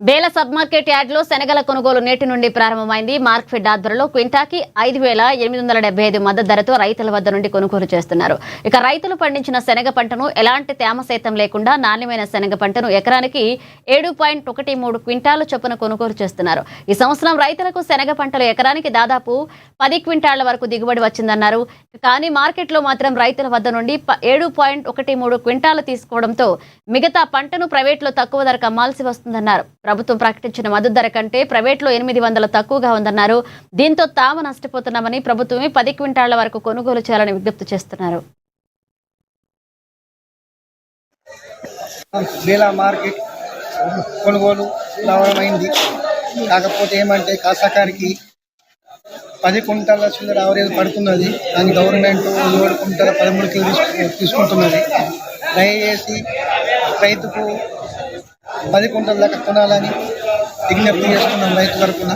బేల sub market యార్డ్లో శనగల కొనుగోలు నేటి నుండి ప్రారంభమైంది. మార్క్ఫెడ్ ఆధ్వర్యంలో క్వింటాకి 5,875 మద్దతు ధరతో రైతుల వద్ద నుండి కొనుగోలు చేస్తున్నారు. ఇక రైతులు పండించిన శనగ పంటను ఎలాంటి తేమ సైతం లేకుండా నాణ్యమైన శనగ పంటను ఎకరానికి 7.13 క్వింటాలు చొప్పున కొనుగోలు చేస్తున్నారు. ఈ సంవత్సరం రైతులకు శనగ పంటలు ఎకరానికి దాదాపు 10 క్వింటాళ్ల వరకు దిగుబడి వచ్చిందన్నారు. కానీ మార్కెట్లో మాత్రం రైతుల వద్ద నుండి 7.13 క్వింటాలు తీసుకోవడంతో మిగతా పంటను ప్రైవేట్లో తక్కువ ధరకు అమ్మాల్సి వస్తుందన్నారు. ప్రభుత్వం ప్రకటించిన మద్దతు ధర కంటే ప్రైవేట్లో 800 తక్కువగా ఉందన్నారు. దీంతో తాము నష్టపోతున్నామని ప్రభుత్వమే 10 క్వింటాళ్ల వరకు కొనుగోలు చేయాలని విజ్ఞప్తి చేస్తున్నారు. బేలా మార్కెట్ కొనుగోలు లాభమైంది. కాకపోతే ఏమంటే కాసాకారికి 10 క్వింటాల చిల్లర యావరేజ్ పడుతున్నది. కానీ గవర్నమెంట్ 7 క్వింటాల 13 కిలో తీసుకుంటున్నది. దయచేసి రైతుకు 10 క్వింటాల దాకా కొనాలని విజ్ఞప్తి చేస్తున్నాం రైతు తరఫున.